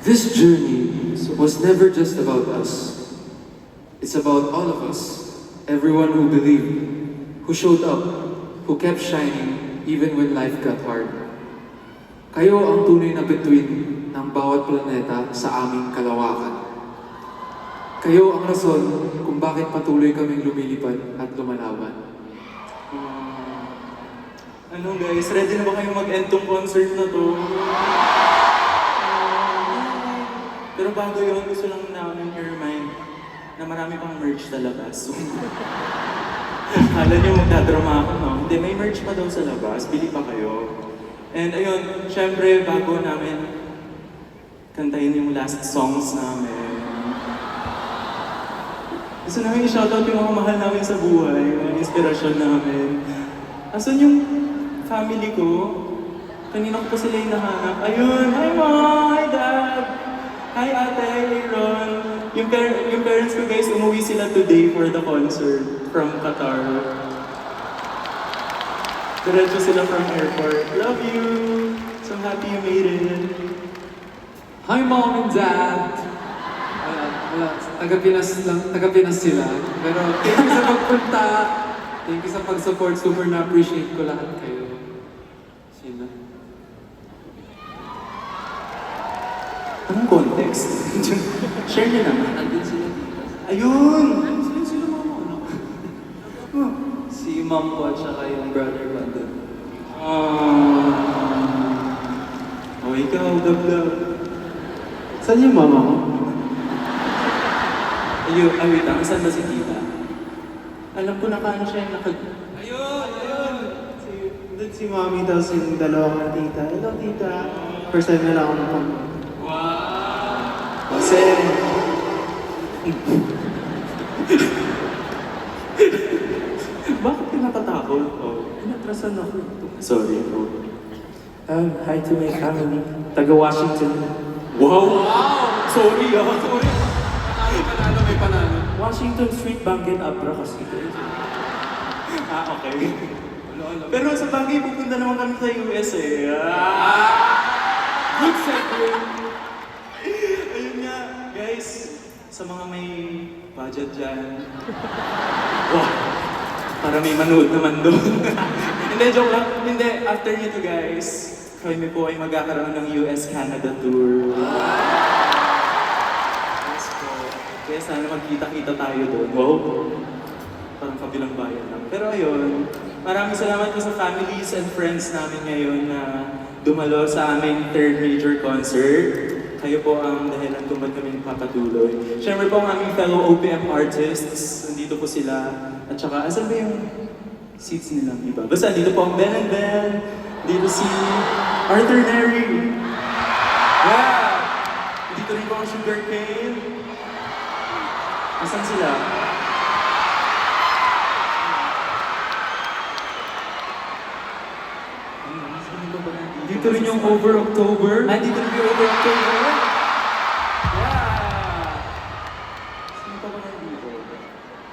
This journey was never just about us. It's about all of us. Everyone who believed, who showed up, who kept shining even when life got hard. Kayo ang tunay na bituin ng bawat planeta sa aming kalawakan. Kayo ang rason kung bakit patuloy kaming lumilipad at lumalaban. Ano guys, ready na ba kayong mag-end tong concert na to? Pero bago yun, gusto lang namin i-remind na marami pang merch sa labas. Kala nyo magdadrama ako, no? Hindi, may merch pa daw sa labas. Bili pa kayo. And ayun, syempre, bago namin kantayin yung last songs namin. Gusto namin i-shoutout yung mga mahal namin sa buhay, yung mga inspirasyon namin. Asan yung family ko? Kanina ko pa sila yung nahanap. Ayun! Hi Mom! Hi Dad! Hi Ate! Aaron! Yung parents ko guys, umuwi sila today for the concert from Qatar. Diretso sila from airport. Love you! So happy you made it. Hi Mom and Dad! Wala, taga-Pinas sila. Pero thank you sa pagpunta. Thank you sa pag-support. Super na-appreciate ko lahat kayo. Sino? Anong context? Share niyo naman. Andun sila dito. Ayun! Sino mama ko? Si mom ko at saka yung brother ko andun. Oh, ikaw, Gab-Gab. Saan yung mama ko? Ayun, wait lang. Saan ba si Tita? Alam ko nakaano siya yung Ayun! Doon si Mami, tapos yung dalawa kong tita. Hello, tita. First time na lang ako napunta. Wow! Kasi, Bakit ka natatakot? Oh, inatrasan ako. Sorry, bro. hi to my family. Taga Washington. Wow! Sorry, sorry. Panalo, may panalo. Washington Street Bank and Abra kasi. Okay. Pero sa bagay, pupunta naman kami sa US eh. Good segue! Ayun nga, guys. Sa mga may budget dyan. Wow! Para may manood naman doon. Hindi, joke lang. Hindi, after nito guys, kami po ay magkakaroon ng US-Canada tour. Yes po. Kaya sana magkita-kita tayo doon. Wow! Parang kabilang bayan lang. Pero ayun, maraming salamat po sa families and friends namin ngayon na dumalo sa aming third major concert. Kayo po ang dahilan kung ba't kami nagpapatuloy. Siyempre po ang aming fellow OPM artists, nandito po sila. At saka, asan ba yung seats nilang iba? Basta dito po ang Ben and Ben, dito si Arthur Neri. Yeah! Dito rin po ang Sugar Cane. Asan sila? Dito rin yung Over October. Dito rin yung Over October. Yeah! Sino pa ba nandito?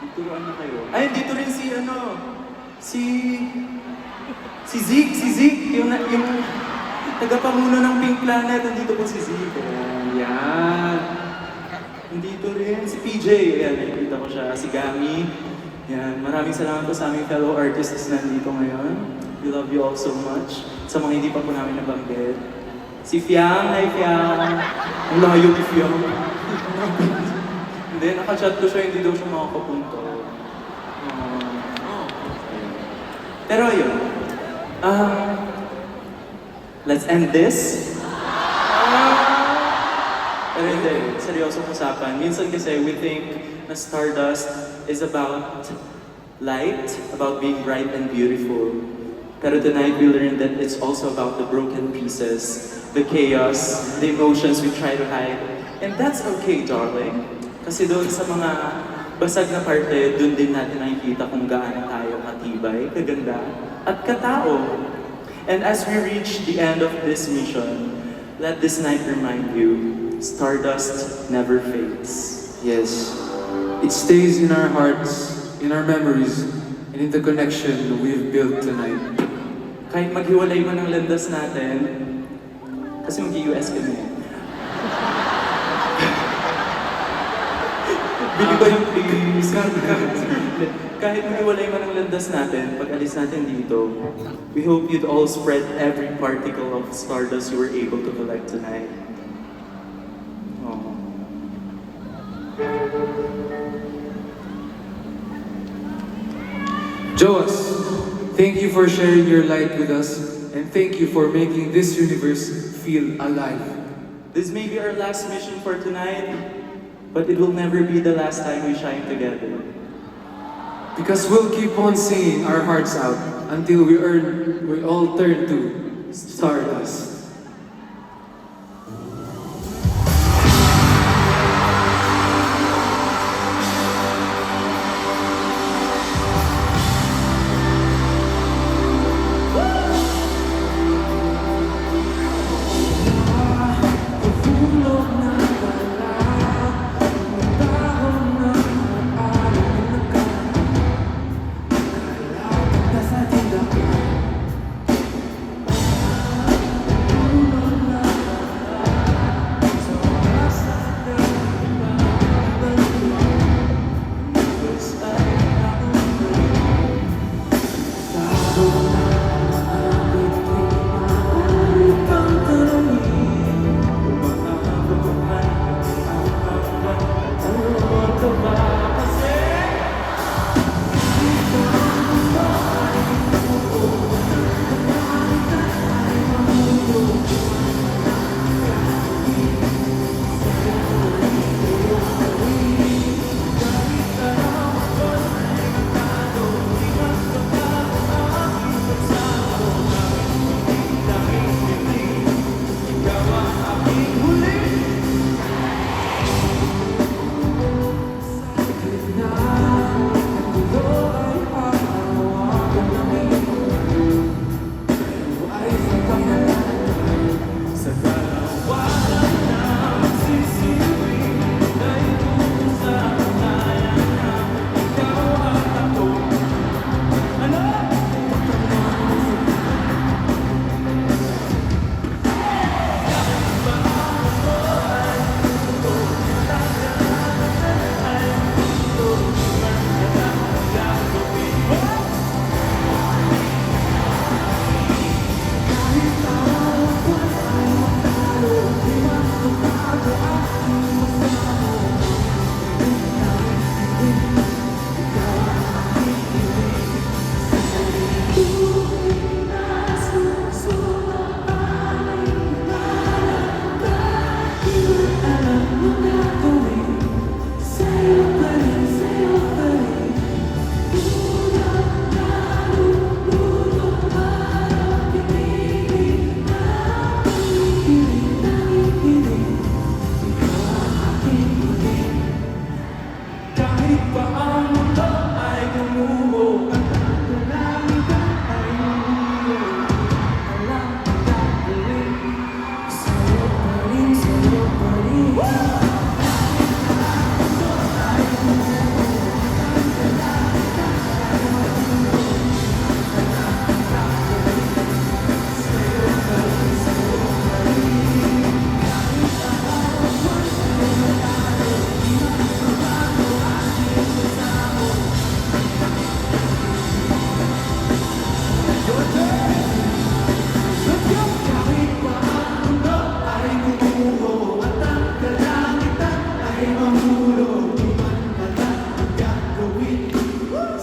Dituruan na kayo. Ay, dito rin si si Zeke, yung tagapangulo ng Pink Planet, nandito po si Zeke. Yan. Nandito rin si PJ, ayan, nakikita ko siya, si Gami. Yan, maraming salamat po sa aming fellow artists na nandito ngayon. We love you all so much. Sa mga hindi pa po namin nabanggit. Si Fiang, hi Fiang. Ang layo ni Fiang. Hindi, nakachat ko siya, hindi daw siya makakapunta. Pero ayun, let's end this. Pero hindi, seryosong usapan. Minsan kasi we think na Stardust is about light, about being bright and beautiful. Pero tonight we learned that it's also about the broken pieces, the chaos, the emotions we try to hide. And that's okay, darling. Kasi doon sa mga basag na parte, doon din natin nakikita kung gaano tayo katibay, kaganda, at katao. And as we reach the end of this mission, let this night remind you, Stardust never fades. Yes. It stays in our hearts, in our memories, and in the connection we've built tonight. Kahit maghiwalay man ang landas natin, kasi mag-US kami. Hindi ba yung please? Kahit maghiwalay man ang landas natin, pag alis natin dito, we hope you'd all spread every particle of stardust you were able to collect tonight. Oh. Joas, thank you for sharing your light with us, and thank you for making this universe feel alive. This may be our last mission for tonight, but it will never be the last time we shine together. Because we'll keep on singing our hearts out until we all turn to stardust.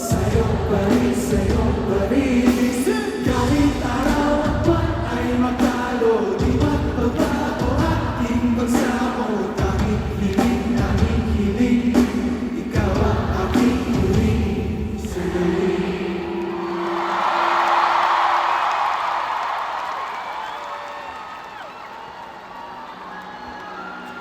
Sa'yo pa rin, sa'yo